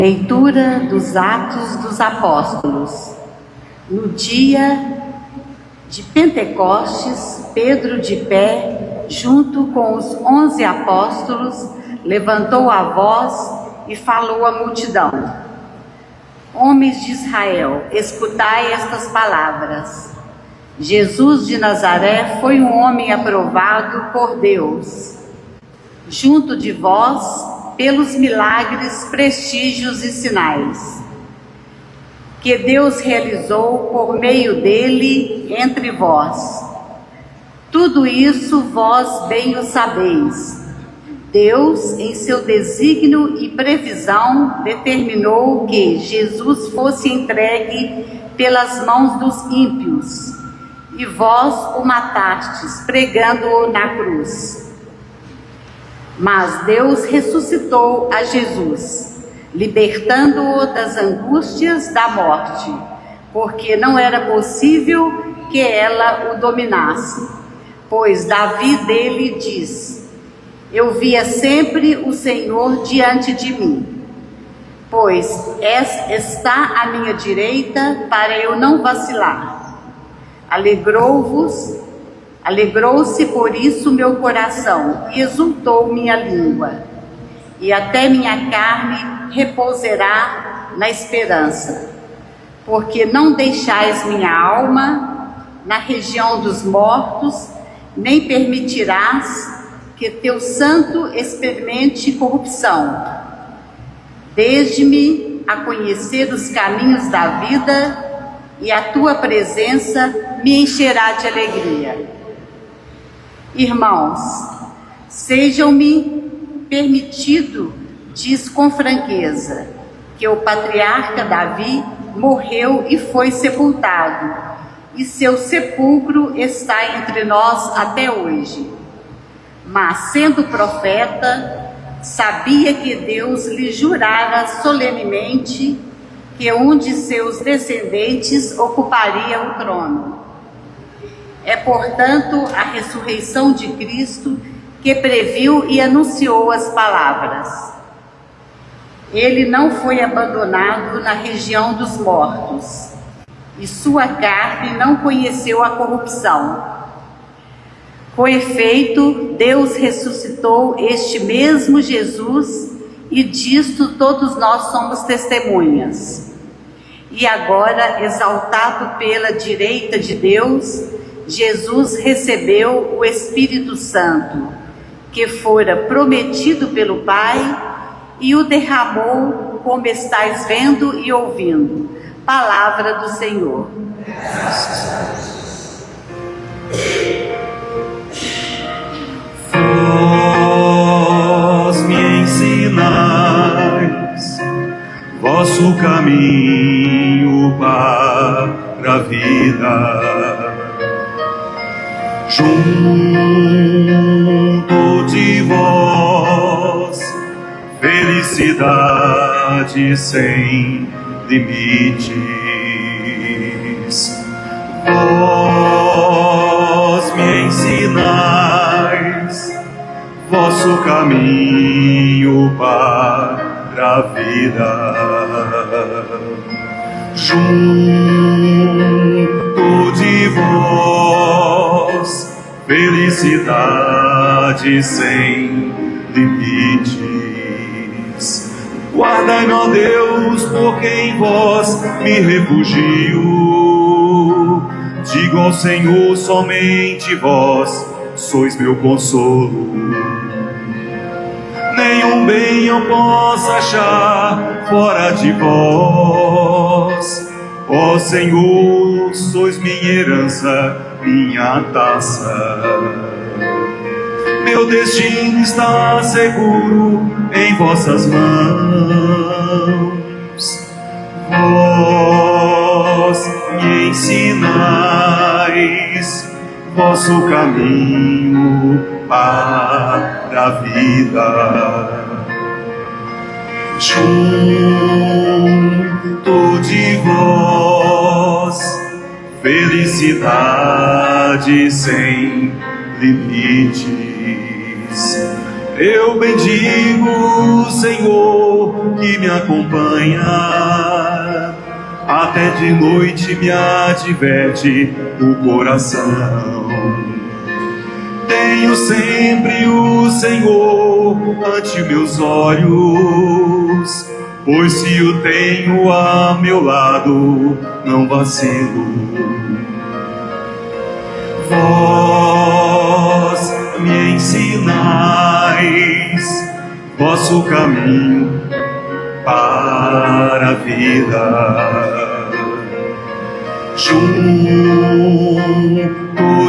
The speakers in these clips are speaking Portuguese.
Leitura dos Atos dos Apóstolos. No dia de Pentecostes, Pedro, de pé, junto com os 11 apóstolos, levantou a voz e falou à multidão: Homens de Israel, escutai estas palavras. Jesus de Nazaré foi um homem aprovado por Deus, junto de vós, pelos milagres, prestígios e sinais que Deus realizou por meio dele entre vós. Tudo isso vós bem o sabeis. Deus, em seu desígnio e previsão, determinou que Jesus fosse entregue pelas mãos dos ímpios, e vós o matastes, pregando-o na cruz. Mas Deus ressuscitou a Jesus, libertando-o das angústias da morte, porque não era possível que ela o dominasse. Pois Davi dele diz: Eu via sempre o Senhor diante de mim, pois está à minha direita para eu não vacilar. Alegrou-se por isso meu coração, e exultou minha língua, e até minha carne repousará na esperança, porque não deixais minha alma na região dos mortos, nem permitirás que teu santo experimente corrupção. Desde-me a conhecer os caminhos da vida, e a tua presença me encherá de alegria. Irmãos, sejam-me permitido, diz com franqueza, que o patriarca Davi morreu e foi sepultado, e seu sepulcro está entre nós até hoje. Mas, sendo profeta, sabia que Deus lhe jurara solenemente que um de seus descendentes ocuparia o trono. É, portanto, a ressurreição de Cristo que previu e anunciou as palavras. Ele não foi abandonado na região dos mortos, e sua carne não conheceu a corrupção. Com efeito, Deus ressuscitou este mesmo Jesus, e disto todos nós somos testemunhas. E agora, exaltado pela direita de Deus, Jesus recebeu o Espírito Santo, que fora prometido pelo Pai, e o derramou, como estáis vendo e ouvindo. Palavra do Senhor. Vós me ensinais vosso caminho para a vida. Junto de vós, felicidade sem limites. Vós me ensinais vosso caminho para a vida. Junto de vós, felicidade sem limites. Guardai-me, ó Deus, porque em vós me refugio. Digo ao Senhor, somente vós sois meu consolo. Nenhum bem eu possa achar fora de vós. Ó Senhor, sois minha herança, minha taça. Meu destino está seguro em vossas mãos. Vós me ensinais vosso caminho para a vida. Junto de vós, felicidade sem limites. Eu bendigo o Senhor que me acompanha, até de noite me adverte o coração. Tenho sempre o Senhor ante meus olhos, pois se o tenho a meu lado, não vacilo. Vós me ensinais vosso caminho para a vida. Junto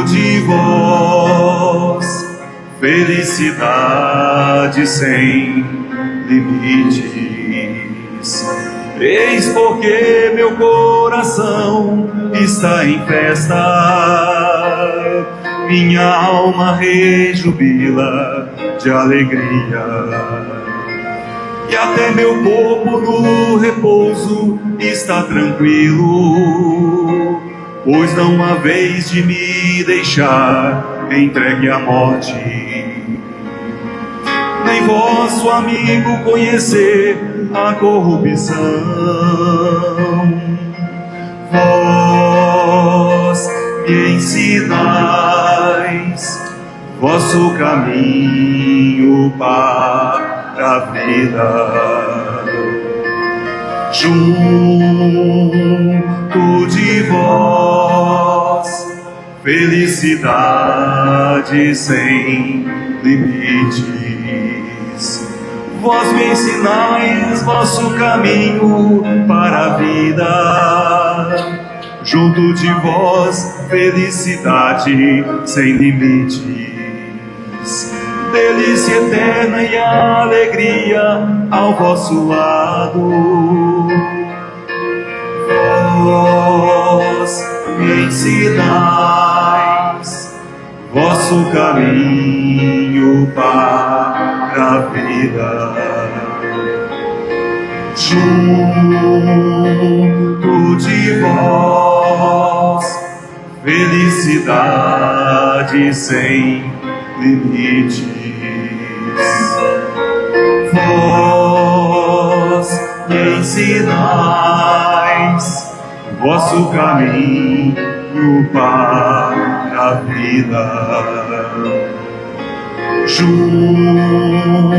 de vós, felicidade sem limites. Eis porque meu coração está em festa, minha alma rejubila de alegria. E até meu corpo no repouso está tranquilo, pois não há vez de me deixar entregue à morte. Nem vosso amigo conhecer a corrupção. Vós me ensinais vosso caminho para a vida. Junto de vós, felicidade sem limites. Vós me ensinais vosso caminho para a vida. Junto de vós, felicidade sem limites. Delícia eterna e alegria ao vosso lado. Vós me ensinais vosso caminho para a vida. Junto de vós, felicidade sem limites. Vós me ensinais vosso caminho para a vida. Junto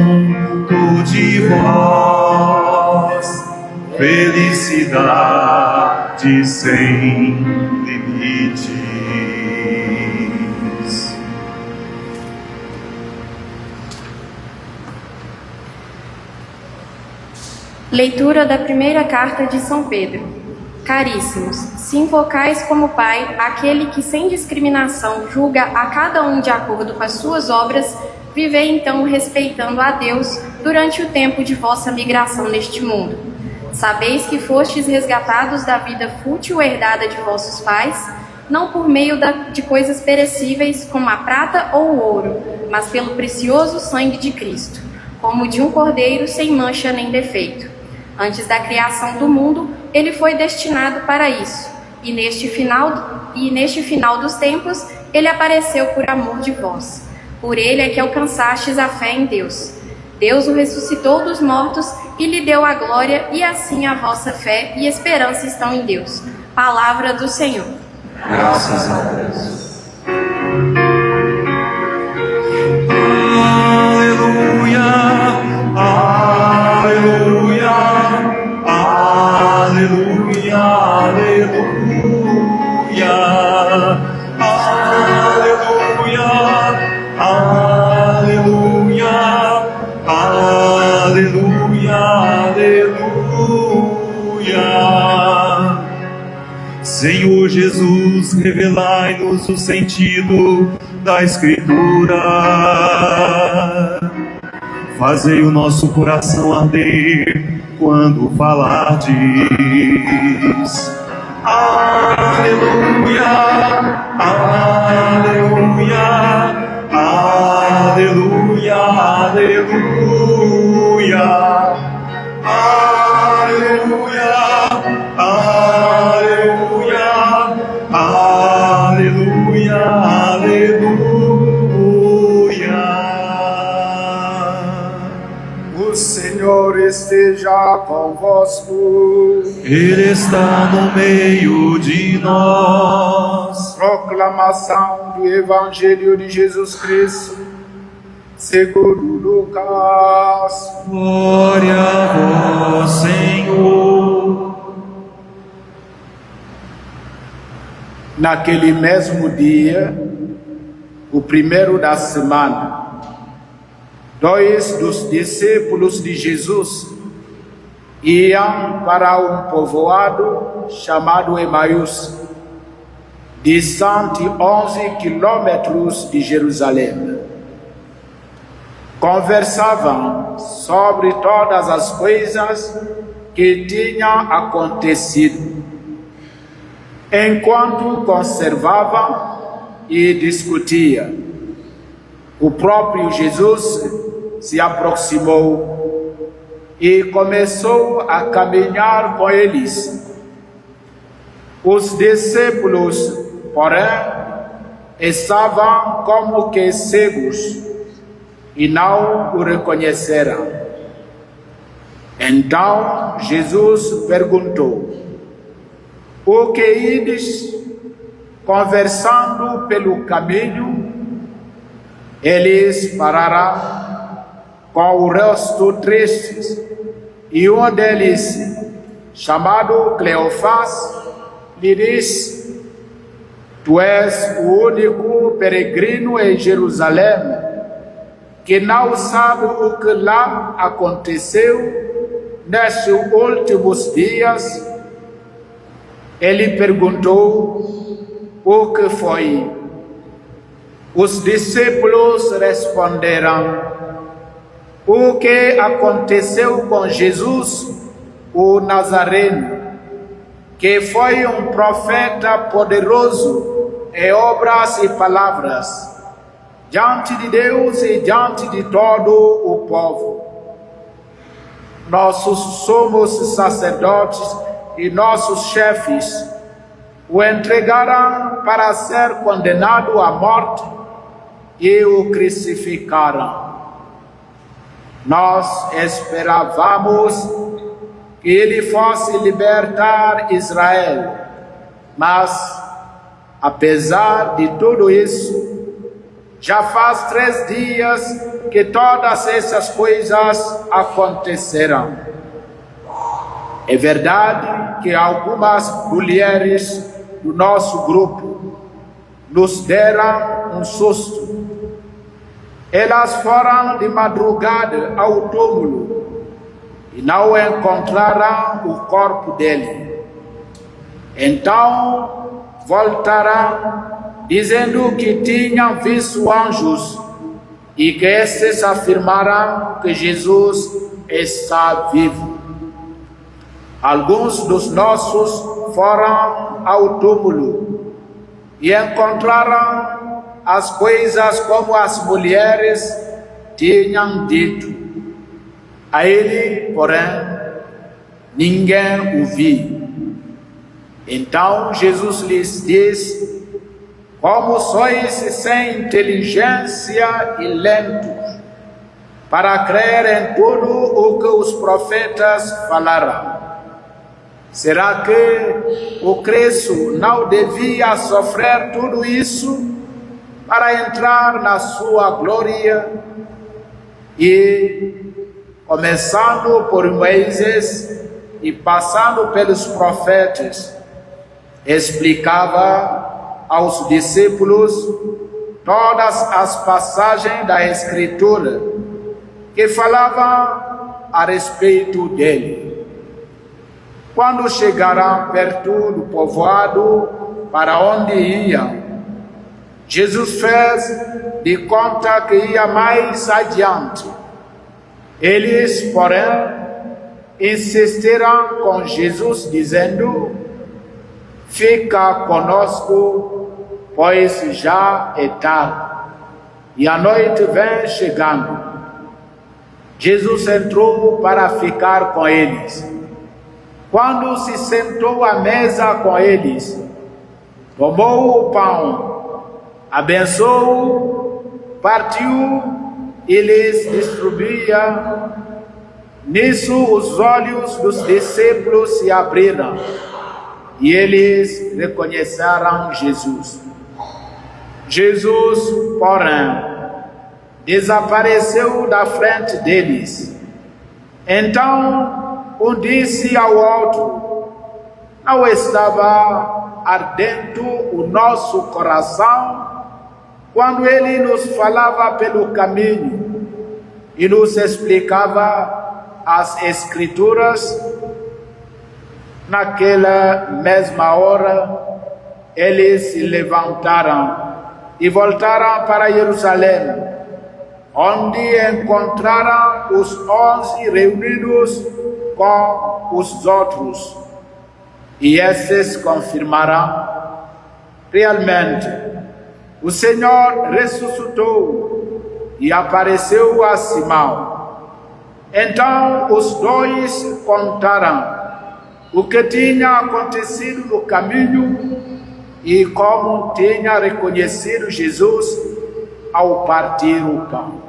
de vós, felicidade sem limites. Leitura da primeira carta de São Pedro. Caríssimos, se invocais como Pai aquele que sem discriminação julga a cada um de acordo com as suas obras, vivei então respeitando a Deus durante o tempo de vossa migração neste mundo. Sabeis que fostes resgatados da vida fútil herdada de vossos pais, não por meio de coisas perecíveis como a prata ou o ouro, mas pelo precioso sangue de Cristo, como de um cordeiro sem mancha nem defeito. Antes da criação do mundo, ele foi destinado para isso, e neste final dos tempos, ele apareceu por amor de vós. Por ele é que alcançastes a fé em Deus. Deus o ressuscitou dos mortos e lhe deu a glória, e assim a vossa fé e esperança estão em Deus. Palavra do Senhor. Graças a Deus. Senhor Jesus, revelai-nos o sentido da Escritura. Fazei o nosso coração arder quando falardes. Aleluia, aleluia, aleluia, aleluia, aleluia, aleluia, aleluia, aleluia. convosco. Ele está no meio de nós. Proclamação do Evangelho de Jesus Cristo, segundo Lucas. Glória a vós, Senhor. Naquele mesmo dia, o primeiro da semana, 2 dos discípulos de Jesus iam para um povoado chamado Emaús, distante 11 quilômetros de Jerusalém. Conversavam sobre todas as coisas que tinham acontecido. Enquanto conservavam e discutiam, o próprio Jesus se aproximou e começou a caminhar com eles. Os discípulos, porém, estavam como que cegos e não o reconheceram. Então Jesus perguntou: o que ides conversando pelo caminho? Eles pararam com o rosto tristes, e um deles, chamado Cleofás, lhe disse: tu és o único peregrino em Jerusalém que não sabe o que lá aconteceu nestes últimos dias. Ele perguntou: o que foi? Os discípulos responderam: o que aconteceu com Jesus, o Nazareno, que foi um profeta poderoso em obras e palavras, diante de Deus e diante de todo o povo. Nossos sumos sacerdotes e nossos chefes o entregaram para ser condenado à morte e o crucificaram. Nós esperávamos que ele fosse libertar Israel, mas, apesar de tudo isso, já faz 3 dias que todas essas coisas aconteceram. É verdade que algumas mulheres do nosso grupo nos deram um susto. Elas foram de madrugada ao túmulo e não encontraram o corpo dele. Então voltaram dizendo que tinham visto anjos e que estes afirmaram que Jesus está vivo. Alguns dos nossos foram ao túmulo e encontraram as coisas como as mulheres tinham dito. A ele, porém, ninguém o viu. Então Jesus lhes disse: como sois sem inteligência e lentos para crer em tudo o que os profetas falaram. Será que o Cristo não devia sofrer tudo isso para entrar na sua glória? E, começando por Moisés e passando pelos profetas, explicava aos discípulos todas as passagens da Escritura que falavam a respeito dele. Quando chegaram perto do povoado para onde iam, Jesus fez de conta que ia mais adiante. Eles, porém, insistiram com Jesus, dizendo: fica conosco, pois já é tarde, e a noite vem chegando. Jesus entrou para ficar com eles. Quando se sentou à mesa com eles, tomou o pão, abençoou, partiu e lhes distribuía. Nisso os olhos dos discípulos se abriram e eles reconheceram Jesus. Jesus, porém, desapareceu da frente deles. Então um disse ao outro: não estava ardendo o nosso coração quando ele nos falava pelo caminho e nos explicava as Escrituras? Naquela mesma hora, eles se levantaram e voltaram para Jerusalém, onde encontraram os 11 reunidos com os outros. E esses confirmaram: realmente, o Senhor ressuscitou e apareceu a Simão. Então os dois contaram o que tinha acontecido no caminho e como tinha reconhecido Jesus ao partir o pão.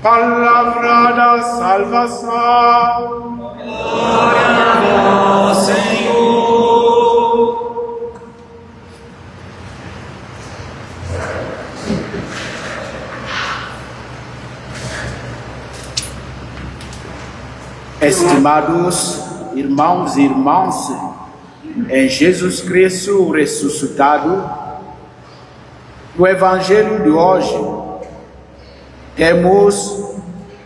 Palavra da salvação. Glória a vós, Senhor. Estimados irmãos e irmãs, em Jesus Cristo ressuscitado, no Evangelho de hoje, temos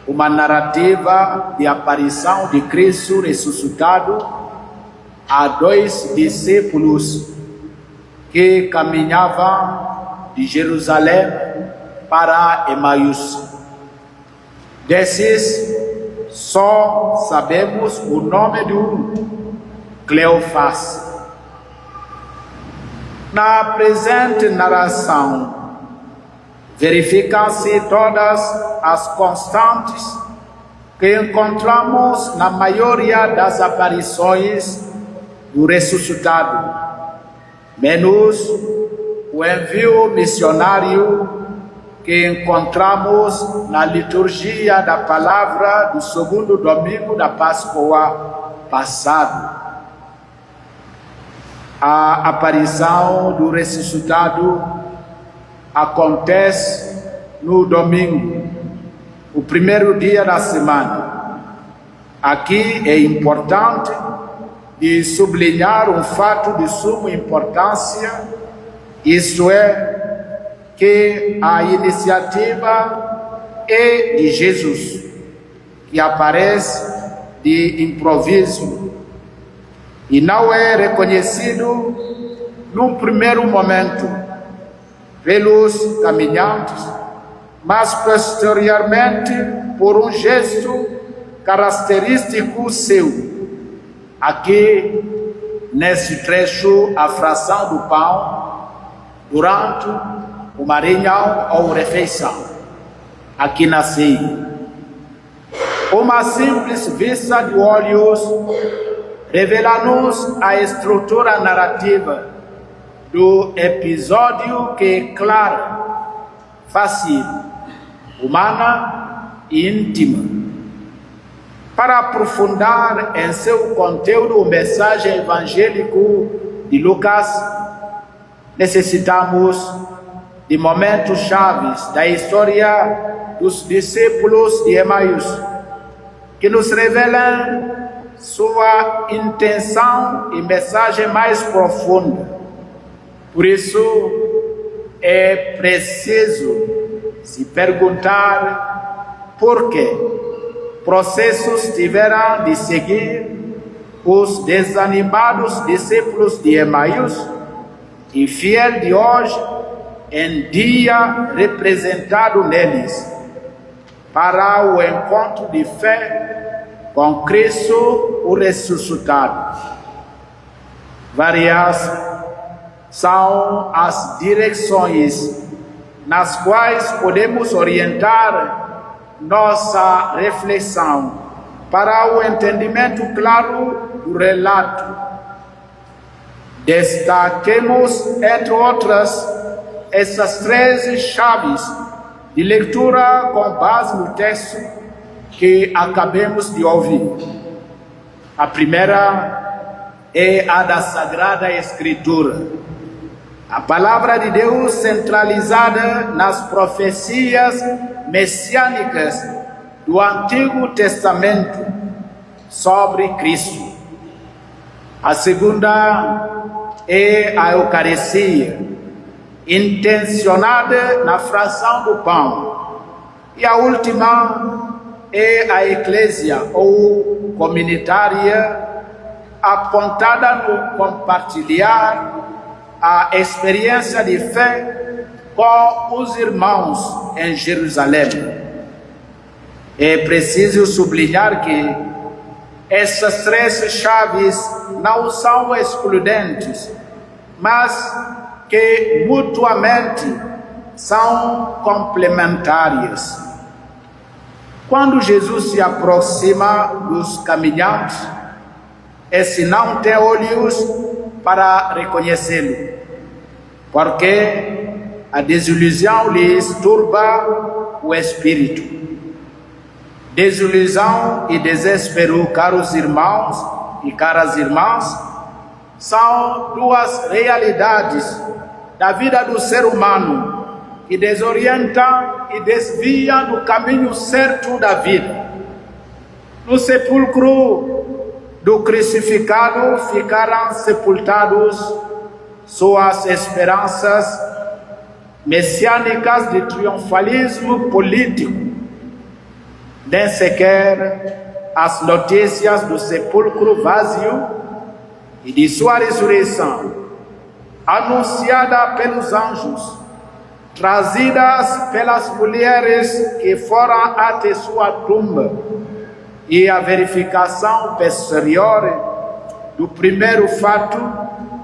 uma narrativa de aparição de Cristo ressuscitado a 2 discípulos que caminhavam de Jerusalém para Emaús. Desses, só sabemos o nome de um, Cleofás. Na presente narração, verificam-se todas as constantes que encontramos na maioria das aparições do ressuscitado, menos o envio missionário que encontramos na liturgia da palavra do segundo domingo da Páscoa passado. A aparição do ressuscitado acontece no domingo, o primeiro dia da semana. Aqui é importante de sublinhar um fato de suma importância, isto é, que a iniciativa é de Jesus, que aparece de improviso e não é reconhecido num primeiro momento pelos caminhantes, mas posteriormente por um gesto característico seu. Aqui, nesse trecho, a fração do pão durante uma reunião ou refeição. Aqui na ceia. Uma simples vista de olhos revela-nos a estrutura narrativa do episódio que é clara, fácil, humana e íntima. Para aprofundar em seu conteúdo o mensagem evangélico de Lucas, necessitamos de momentos chaves da história dos discípulos de Emaús, que nos revelam sua intenção e mensagem mais profunda. Por isso, é preciso se perguntar por que processos tiveram de seguir os desanimados discípulos de Emaús, infiel de hoje, em dia representado neles, para o encontro de fé com Cristo, o ressuscitado. Várias são as direções nas quais podemos orientar nossa reflexão para o entendimento claro do relato. Destaquemos, entre outras, essas 13 chaves de leitura com base no texto que acabemos de ouvir. A primeira é a da Sagrada Escritura. A palavra de Deus centralizada nas profecias messiânicas do Antigo Testamento sobre Cristo. A segunda é a Eucaristia, intencionada na fração do pão. E a última é a Eclésia, ou comunitária, apontada no compartilhar a experiência de fé com os irmãos em Jerusalém. É preciso sublinhar que essas três chaves não são excludentes, mas que mutuamente são complementares. Quando Jesus se aproxima dos caminhantes, esse não tem olhos para reconhecê-lo, porque a desilusão lhes turba o espírito. Desilusão e desespero, caros irmãos e caras irmãs, são duas realidades da vida do ser humano que desorientam e desviam do caminho certo da vida. No sepulcro do crucificado ficaram sepultados suas esperanças messiânicas de triunfalismo político. Nem sequer as notícias do sepulcro vazio e de sua ressurreição, anunciada pelos anjos, trazidas pelas mulheres que foram até sua tumba, e a verificação posterior do primeiro fato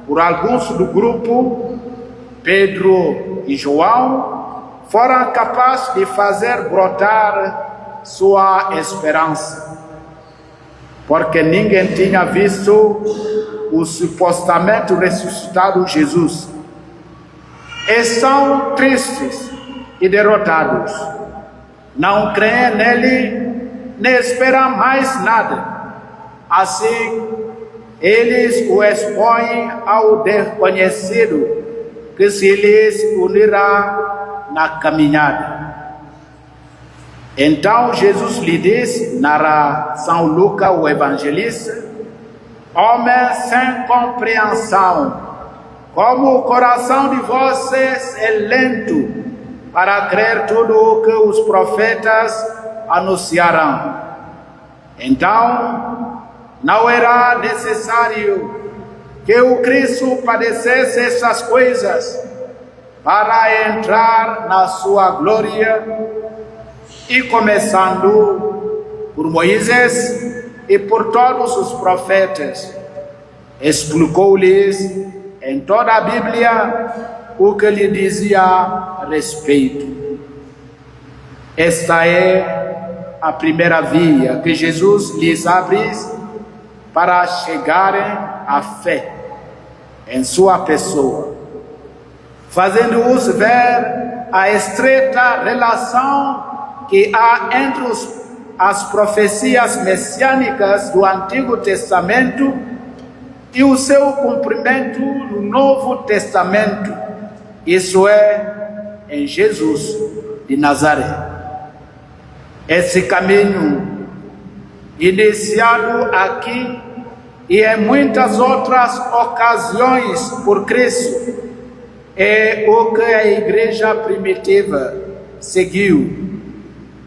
por alguns do grupo, Pedro e João, foram capazes de fazer brotar sua esperança, porque ninguém tinha visto o supostamente ressuscitado Jesus. Estão tristes e derrotados, não creem nele, nem esperam mais nada. Assim, eles o expõem ao desconhecido, que se lhes unirá na caminhada. Então Jesus lhe diz, narra São Lucas, o evangelista: homem sem compreensão, como o coração de vocês é lento para crer tudo o que os profetas anunciarão. Então, não era necessário que o Cristo padecesse essas coisas para entrar na sua glória, e começando por Moisés e por todos os profetas, explicou-lhes em toda a Bíblia o que lhe dizia a respeito. Esta é a primeira via que Jesus lhes abre para chegarem à fé em sua pessoa, fazendo-os ver a estreita relação que há entre as profecias messiânicas do Antigo Testamento e o seu cumprimento no Novo Testamento, isso é, em Jesus de Nazaré. Esse caminho, iniciado aqui e em muitas outras ocasiões por Cristo, é o que a igreja primitiva seguiu,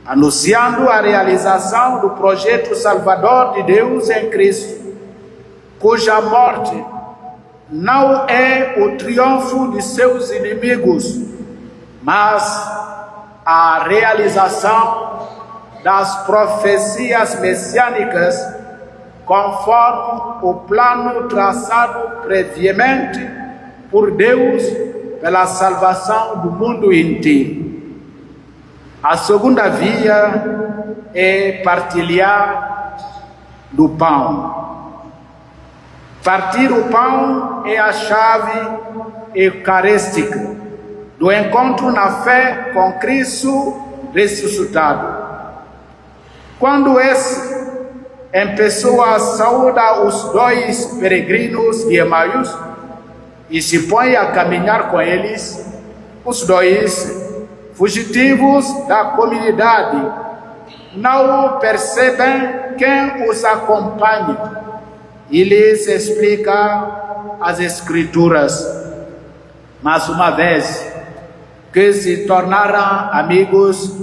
anunciando a realização do projeto salvador de Deus em Cristo, cuja morte não é o triunfo de seus inimigos, mas a realização das profecias messiânicas, conforme o plano traçado previamente por Deus pela salvação do mundo inteiro. A segunda via é partilhar do pão. Partir o pão é a chave eucarística do encontro na fé com Cristo ressuscitado. Quando esse em pessoa saúda os dois peregrinos de Emaús e se põe a caminhar com eles, os dois fugitivos da comunidade não percebem quem os acompanha e lhes explica as Escrituras. Mas uma vez que se tornaram amigos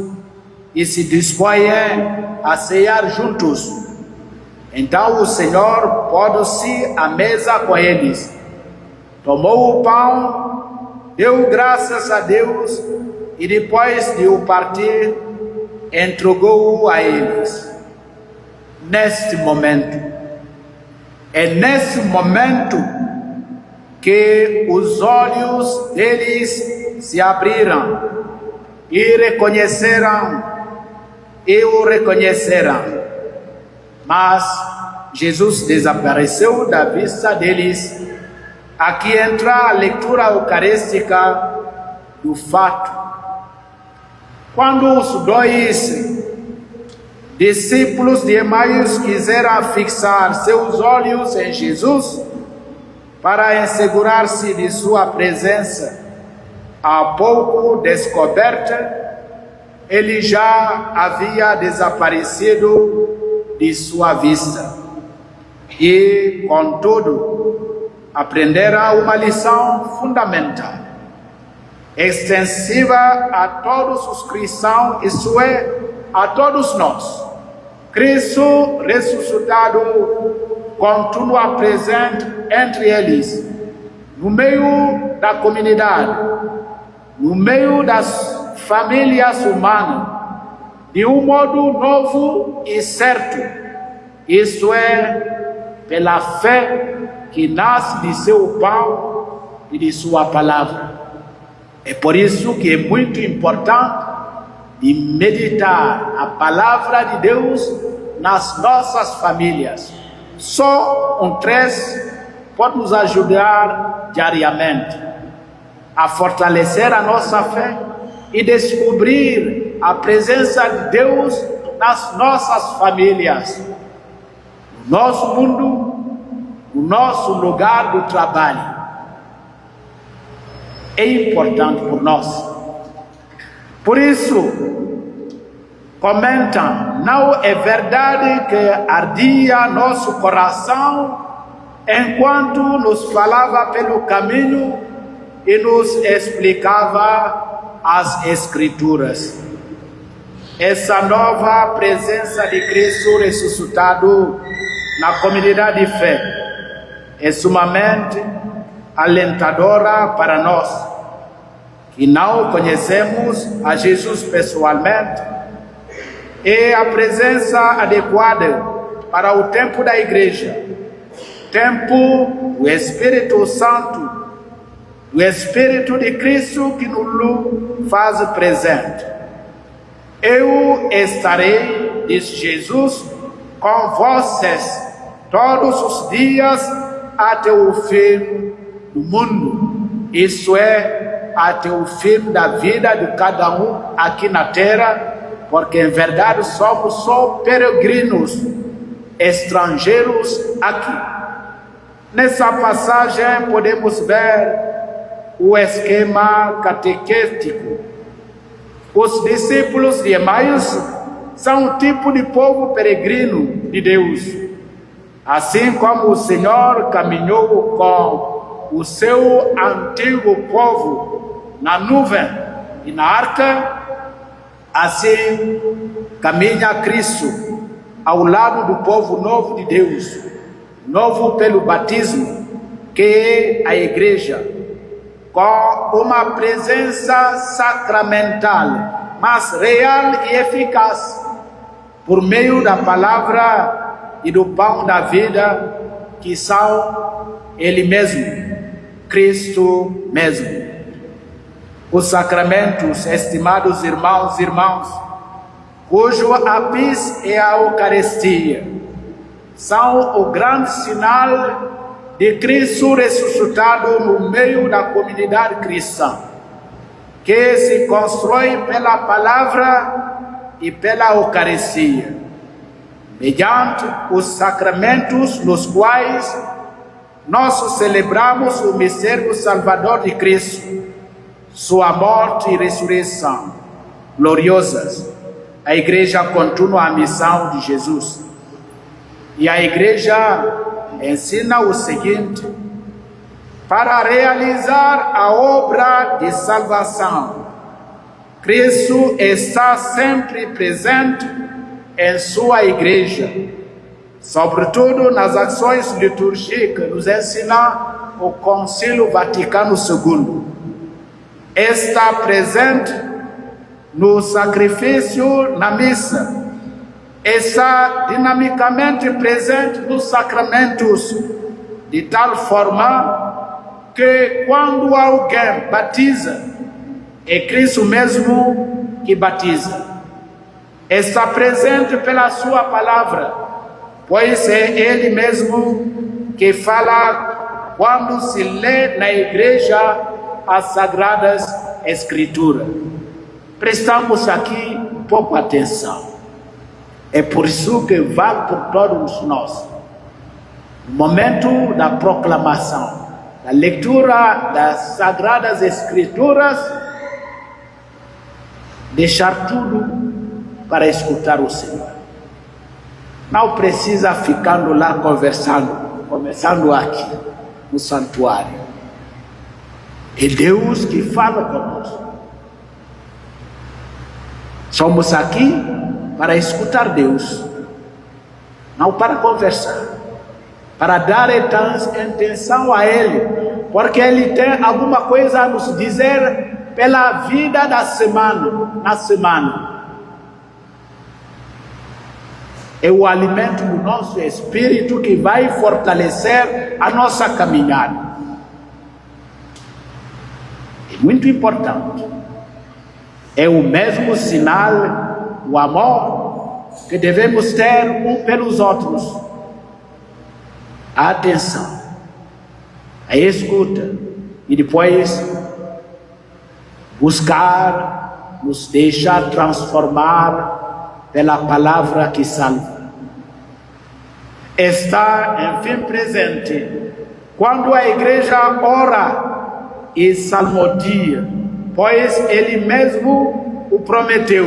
e se dispõem a cear juntos, então o Senhor pôs-se à mesa com eles, tomou o pão, deu graças a Deus e depois de o partir, entregou-o a eles. Neste momento, é nesse momento que os olhos deles se abriram e o reconheceram. Mas Jesus desapareceu da vista deles. Aqui entra a leitura eucarística do fato. Quando os dois discípulos de Emaús quiseram fixar seus olhos em Jesus para assegurar-se de sua presença, há pouco descoberta, ele já havia desaparecido de sua vista. E, contudo, aprenderam uma lição fundamental, extensiva a todos os cristãos, isto é, a todos nós. Cristo ressuscitado continua presente entre eles, no meio da comunidade, no meio das famílias humanas, de um modo novo e certo, isto é, pela fé que nasce de seu pão e de sua palavra. É por isso que é muito importante de meditar a palavra de Deus nas nossas famílias. Só um trecho pode nos ajudar diariamente a fortalecer a nossa fé e descobrir a presença de Deus nas nossas famílias, no nosso mundo, no nosso lugar do trabalho. É importante por nós. Por isso, comentam, não é verdade que ardia nosso coração enquanto nos falava pelo caminho e nos explicava as Escrituras. Essa nova presença de Cristo ressuscitado na comunidade de fé é sumamente alentadora para nós, que não conhecemos a Jesus pessoalmente. É a presença adequada para o tempo da igreja, tempo do Espírito Santo, do Espírito de Cristo que nos faz presente. Eu estarei, diz Jesus, com vocês todos os dias até o fim do mundo, isso é, até o fim da vida de cada um aqui na terra, porque em verdade somos só peregrinos, estrangeiros aqui. Nessa passagem podemos ver o esquema catequético. Os discípulos de Emaús são um tipo de povo peregrino de Deus. Assim como o Senhor caminhou com o seu antigo povo na nuvem e na arca, assim caminha Cristo ao lado do povo novo de Deus, novo pelo batismo, que é a igreja, com uma presença sacramental, mas real e eficaz, por meio da palavra e do pão da vida, que são Ele mesmo, Cristo mesmo. Os sacramentos, estimados irmãos e irmãs, cujo ápice é a Eucaristia, são o grande sinal de Cristo ressuscitado no meio da comunidade cristã, que se constrói pela palavra e pela Eucaristia. mediante os sacramentos nos quais nós celebramos o mistério salvador de Cristo, sua morte e ressurreição gloriosas. A Igreja continua a missão de Jesus. E a Igreja ensina o seguinte: para realizar a obra de salvação, Cristo está sempre presente em sua Igreja, sobretudo nas ações litúrgicas, nos ensina o Concílio Vaticano II. Está presente no sacrifício na missa, está dinamicamente presente nos sacramentos, de tal forma que quando alguém batiza, é Cristo mesmo que batiza. Está presente pela sua palavra, pois é Ele mesmo que fala quando se lê na igreja as Sagradas Escrituras. Prestamos aqui um pouco atenção. É por isso que vale por todos nós, no momento da proclamação, da leitura das Sagradas Escrituras, deixar tudo para escutar o Senhor. Não precisa ficando lá conversando aqui no santuário. É Deus que fala conosco. Somos aqui para escutar Deus, não para conversar, para dar atenção a Ele, porque Ele tem alguma coisa a nos dizer pela vida da semana, na semana. É o alimento do nosso espírito que vai fortalecer a nossa caminhada. É muito importante. É o mesmo sinal, o amor que devemos ter um pelos outros. A atenção, a escuta e depois buscar nos deixar transformar pela palavra que salva. Está, enfim, presente quando a igreja ora e salmodia, pois Ele mesmo o prometeu: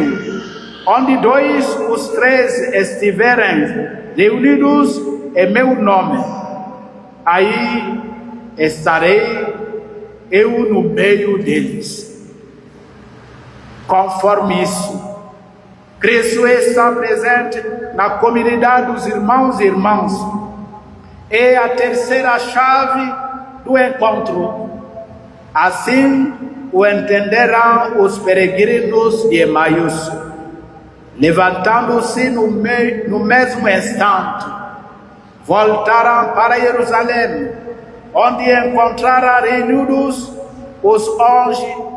onde dois os três estiverem reunidos em meu nome, aí estarei eu no meio deles. Conforme isso, Cristo está presente na comunidade dos irmãos e irmãs. É a terceira chave do encontro. Assim o entenderão os peregrinos de Emaús. Levantando-se no mesmo instante, voltaram para Jerusalém, onde encontraram reunidos os 11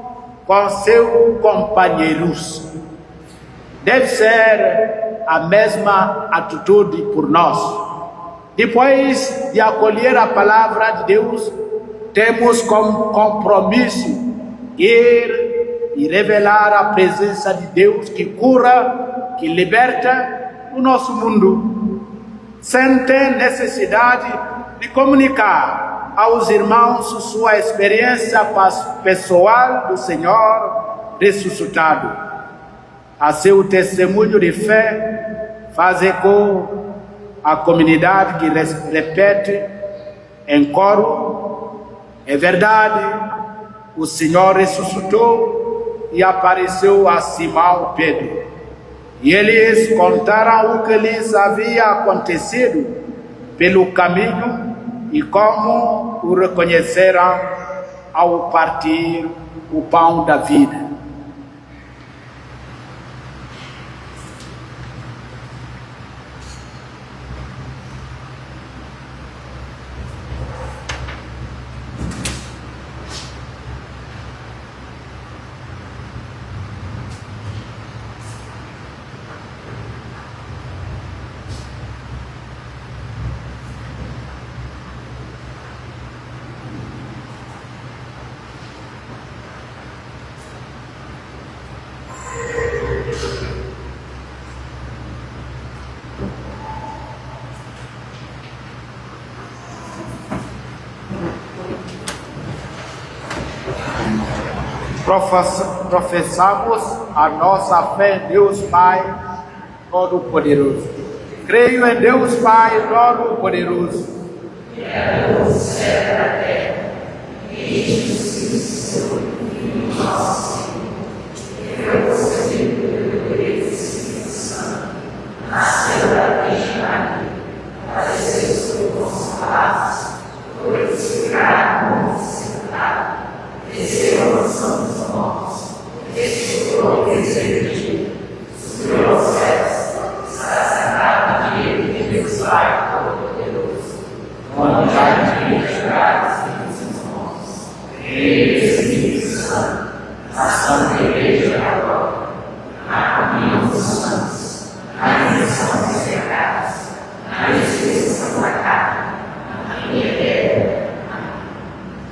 com seus companheiros. Deve ser a mesma atitude por nós. Depois de acolher a palavra de Deus, temos como compromisso ir e revelar a presença de Deus que cura, que liberta o nosso mundo, sem ter necessidade de comunicar aos irmãos sua experiência pessoal do Senhor ressuscitado. A seu testemunho de fé faz eco a comunidade que repete em coro: é verdade, o Senhor ressuscitou e apareceu a Simão Pedro. E eles contaram o que lhes havia acontecido pelo caminho e como o reconheceram ao partir o pão da vida. Professamos a nossa fé em Deus Pai Todo-Poderoso. Creio em Deus Pai Todo-Poderoso.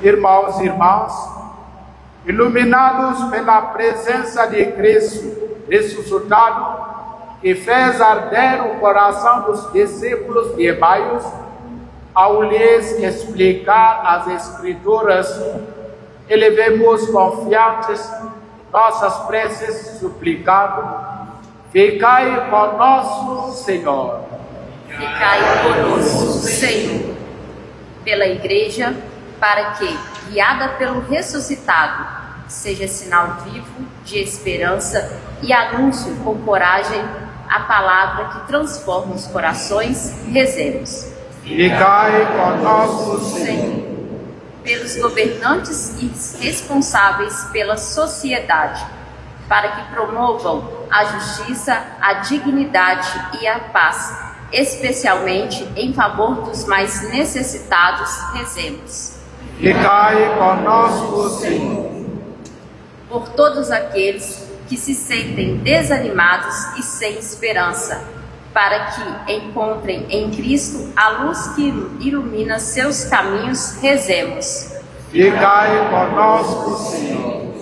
Irmãos e irmãs, iluminados pela presença de Cristo ressuscitado, que fez arder o coração dos discípulos de Emaús, ao lhes explicar as Escrituras, elevemos confiantes nossas preces, suplicando: ficai conosco, Senhor. Ficai conosco, Senhor, pela Igreja, para que, guiada pelo ressuscitado, seja sinal vivo de esperança e anúncio com coragem a palavra que transforma os corações, rezemos. Ficai conosco, Senhor, pelos governantes e responsáveis pela sociedade, para que promovam a justiça, a dignidade e a paz, especialmente em favor dos mais necessitados, rezemos. Ficai conosco, Senhor. Por todos aqueles que se sentem desanimados e sem esperança, para que encontrem em Cristo a luz que ilumina seus caminhos, rezemos. Ficai conosco, Senhor.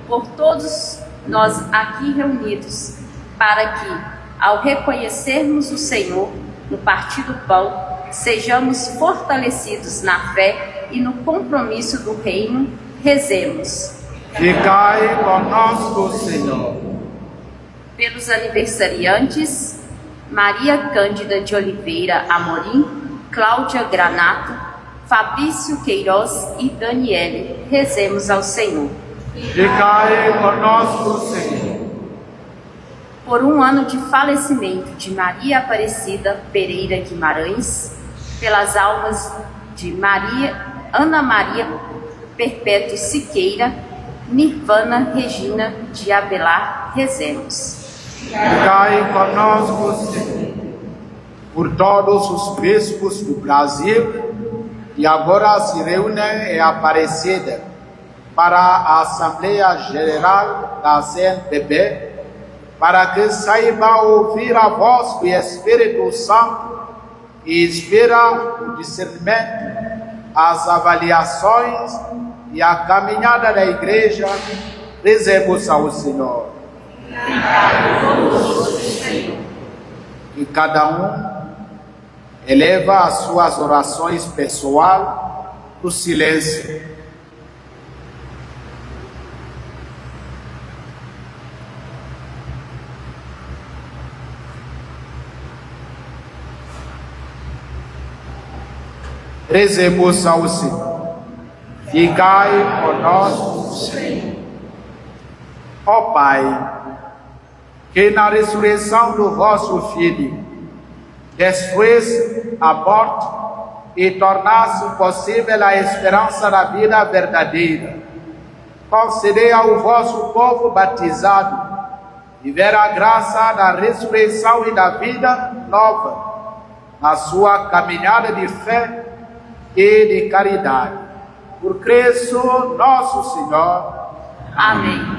Por todos nós aqui reunidos, para que, ao reconhecermos o Senhor no partir do pão, sejamos fortalecidos na fé e no compromisso do reino, rezemos. Ficai conosco, Senhor. Pelos aniversariantes, Maria Cândida de Oliveira Amorim, Cláudia Granato, Fabrício Queiroz e Daniele, rezemos ao Senhor. Ficai conosco, Senhor. Por um ano de falecimento de Maria Aparecida Pereira Guimarães, pelas almas de Ana Maria Perpétuo Siqueira, Nirvana Regina de Abelar, rezemos. Ficai conosco, Senhor. Por todos os bispos do Brasil, que agora se reúnem em Aparecida para a Assembleia Geral da CNBB, para que saiba ouvir a voz do Espírito Santo e espera o discernimento, as avaliações e a caminhada da Igreja, rezemos ao Senhor. E cada um eleva as suas orações pessoais no silêncio. Rezemos ao Senhor. Ficai conosco, Senhor. Ó Pai, que na ressurreição do vosso Filho destruísse a morte e tornasse possível a esperança da vida verdadeira, concedei ao vosso povo batizado viver a graça da ressurreição e da vida nova na sua caminhada de fé e de caridade. Por Cristo nosso Senhor. Amém.